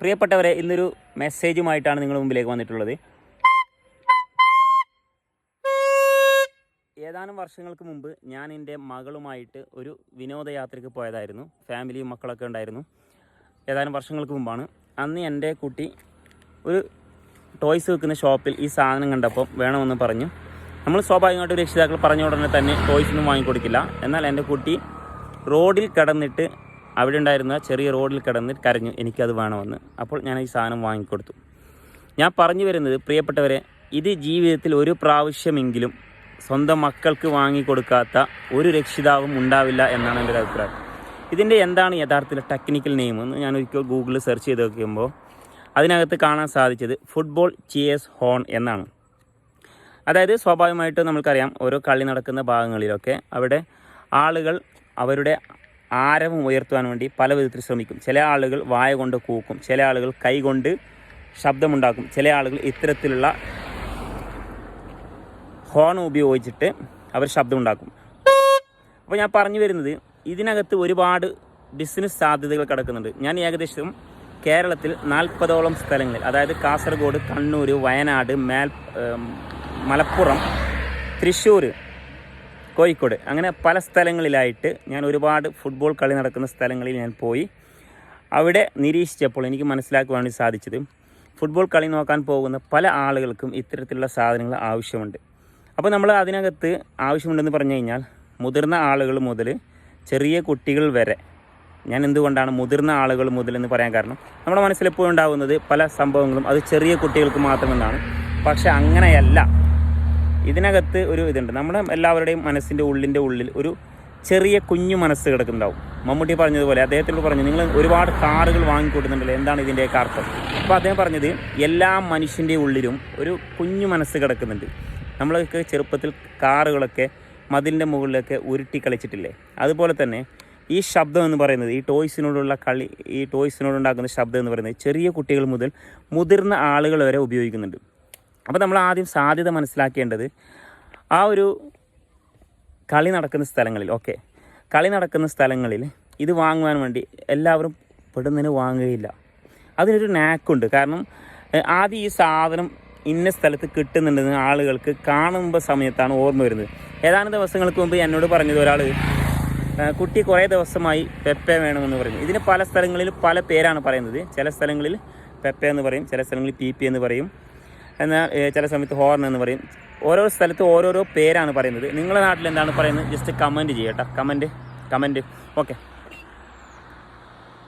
പ്രിയപ്പെട്ടവരെ, ഇന്നൊരു മെസ്സേജുമായിട്ടാണ് നിങ്ങളുടെ മുമ്പിലേക്ക് വന്നിട്ടുള്ളത്. ഏതാനും വർഷങ്ങൾക്ക് മുമ്പ് ഞാൻ എൻ്റെ മകളുമായിട്ട് ഒരു വിനോദയാത്രയ്ക്ക് പോയതായിരുന്നു. ഫാമിലിയും മക്കളൊക്കെ ഉണ്ടായിരുന്നു. ഏതാനും വർഷങ്ങൾക്ക് മുമ്പാണ്. അന്ന് എൻ്റെ കുട്ടി ഒരു ടോയ്സ് വെക്കുന്ന ഷോപ്പിൽ ഈ സാധനം കണ്ടപ്പോൾ വേണമെന്ന് പറഞ്ഞു. നമ്മൾ സ്വാഭാവികമായിട്ട് രക്ഷിതാക്കൾ പറഞ്ഞ ഉടനെ തന്നെ ടോയ്സ് ഒന്നും വാങ്ങിക്കൊടുക്കില്ല. എന്നാൽ എൻ്റെ കുട്ടി റോഡിൽ കിടന്നിട്ട്, അവിടെ ഉണ്ടായിരുന്ന ചെറിയ റോഡിൽ കിടന്നിട്ട് കരഞ്ഞു, എനിക്കത് വേണമെന്ന്. അപ്പോൾ ഞാൻ ഈ സാധനം വാങ്ങിക്കൊടുത്തു. ഞാൻ പറഞ്ഞു വരുന്നത്, പ്രിയപ്പെട്ടവരെ, ഇത് ജീവിതത്തിൽ ഒരു പ്രാവശ്യമെങ്കിലും സ്വന്തം മക്കൾക്ക് വാങ്ങിക്കൊടുക്കാത്ത ഒരു രക്ഷിതാവും ഉണ്ടാവില്ല എന്നാണ് എൻ്റെ ഒരു അഭിപ്രായം. ഇതിൻ്റെ എന്താണ് യഥാർത്ഥത്തിൽ ടെക്നിക്കൽ നെയിം എന്ന് ഞാൻ ഒരിക്കൽ ഗൂഗിളിൽ സെർച്ച് ചെയ്ത് നോക്കുമ്പോൾ അതിനകത്ത് കാണാൻ സാധിച്ചത് ഫുട്ബോൾ ചിയേഴ്സ് ഹോൺ എന്നാണ്. അതായത് സ്വാഭാവികമായിട്ടും നമുക്കറിയാം, ഓരോ കളി നടക്കുന്ന ഭാഗങ്ങളിലൊക്കെ അവിടെ ആളുകൾ അവരുടെ ആരവം ഉയർത്തുവാൻ വേണ്ടി പല വിധത്തിൽ ശ്രമിക്കും. ചില ആളുകൾ വായ കൊണ്ട് കൂക്കും, ചില ആളുകൾ കൈ കൊണ്ട് ശബ്ദമുണ്ടാക്കും, ചില ആളുകൾ ഇത്തരത്തിലുള്ള ഹോൺ ഉപയോഗിച്ചിട്ട് അവർ ശബ്ദമുണ്ടാക്കും. അപ്പോൾ ഞാൻ പറഞ്ഞു വരുന്നത്, ഇതിനകത്ത് ഒരുപാട് ബിസിനസ് സാധ്യതകൾ കിടക്കുന്നുണ്ട്. ഞാൻ ഏകദേശം കേരളത്തിൽ 40ഓളം സ്ഥലങ്ങളിൽ, അതായത് കാസർഗോഡ്, കണ്ണൂർ, വയനാട്, മലപ്പുറം, തൃശ്ശൂർ, കോഴിക്കോട്, അങ്ങനെ പല സ്ഥലങ്ങളിലായിട്ട് ഞാൻ ഒരുപാട് ഫുട്ബോൾ കളി നടക്കുന്ന സ്ഥലങ്ങളിൽ ഞാൻ പോയി. അവിടെ നിരീക്ഷിച്ചപ്പോൾ എനിക്ക് മനസ്സിലാക്കുവാൻ വേണ്ടി സാധിച്ചത്, ഫുട്ബോൾ കളി നോക്കാൻ പോകുന്ന പല ആളുകൾക്കും ഇത്തരത്തിലുള്ള സാധനങ്ങൾ ആവശ്യമുണ്ട്. അപ്പോൾ നമ്മൾ അതിനകത്ത് ആവശ്യമുണ്ടെന്ന് പറഞ്ഞു കഴിഞ്ഞാൽ മുതിർന്ന ആളുകൾ മുതൽ ചെറിയ കുട്ടികൾ വരെ. ഞാൻ എന്തുകൊണ്ടാണ് മുതിർന്ന ആളുകൾ മുതൽ എന്ന് പറയാൻ കാരണം, നമ്മുടെ മനസ്സിലെപ്പോഴും ഉണ്ടാകുന്നത് പല സംഭവങ്ങളും അത് ചെറിയ കുട്ടികൾക്ക് മാത്രമെന്നാണ്. പക്ഷെ അങ്ങനെയല്ല. ഇതിനകത്ത് ഒരു ഇതുണ്ട്. നമ്മുടെ എല്ലാവരുടെയും മനസ്സിൻ്റെ ഉള്ളിൽ ഒരു ചെറിയ കുഞ്ഞു മനസ്സ് കിടക്കുന്നുണ്ടാവും. മമ്മൂട്ടി പറഞ്ഞതുപോലെ, അദ്ദേഹത്തിനോട് പറഞ്ഞു, നിങ്ങൾ ഒരുപാട് കാറുകൾ വാങ്ങിക്കൊടുക്കുന്നുണ്ടല്ലോ, എന്താണ് ഇതിൻ്റെയൊക്കെ അർത്ഥം? അപ്പോൾ അദ്ദേഹം പറഞ്ഞത്, എല്ലാ മനുഷ്യൻ്റെ ഉള്ളിലും ഒരു കുഞ്ഞു മനസ്സ് കിടക്കുന്നുണ്ട്. നമ്മളൊക്കെ ചെറുപ്പത്തിൽ കാറുകളൊക്കെ മതിലിൻ്റെ മുകളിലൊക്കെ ഉരുട്ടി കളിച്ചിട്ടില്ലേ? അതുപോലെ തന്നെ ഈ ശബ്ദം എന്ന് പറയുന്നത്, ഈ ടോയ്സിനോടുള്ള കളി, ഈ ടോയ്സിനോടുണ്ടാക്കുന്ന ശബ്ദം എന്ന് പറയുന്നത് ചെറിയ കുട്ടികൾ മുതൽ മുതിർന്ന ആളുകൾ വരെ ഉപയോഗിക്കുന്നുണ്ട്. അപ്പോൾ നമ്മൾ ആദ്യം സാധ്യത മനസ്സിലാക്കേണ്ടത്, ആ ഒരു കളി നടക്കുന്ന സ്ഥലങ്ങളിൽ, കളി നടക്കുന്ന സ്ഥലങ്ങളിൽ ഇത് വാങ്ങുവാൻ വേണ്ടി എല്ലാവരും പെടുന്നതിന് വാങ്ങുകയില്ല. അതിനൊരു നാക്കുണ്ട്. കാരണം ആദ്യം ഈ സാധനം ഇന്ന സ്ഥലത്ത് കിട്ടുന്നുണ്ടെന്ന് ആളുകൾക്ക് കാണുമ്പോൾ സമയത്താണ് ഓർമ്മ വരുന്നത്. ഏതാനും ദിവസങ്ങൾക്ക് മുമ്പ് എന്നോട് പറഞ്ഞത് ഒരാൾ, കുട്ടി കുറേ ദിവസമായി പെപ്പെ വേണമെന്ന് പറയുന്നു. ഇതിന് പല സ്ഥലങ്ങളിൽ പല പേരാണ് പറയുന്നത്. ചില സ്ഥലങ്ങളിൽ പെപ്പെ എന്ന് പറയും, ചില സ്ഥലങ്ങളിൽ പി എന്ന് പറയും, എന്നാൽ ചില സമയത്ത് ഹോർൺ എന്ന് പറയും. ഓരോ സ്ഥലത്ത് ഓരോരോ പേരാണ് പറയുന്നത്. നിങ്ങളുടെ നാട്ടിൽ എന്താണ് പറയുന്നത്? ജസ്റ്റ് കമൻറ്റ് ചെയ്യട്ടോ, കമൻറ്റ്. ഓക്കെ.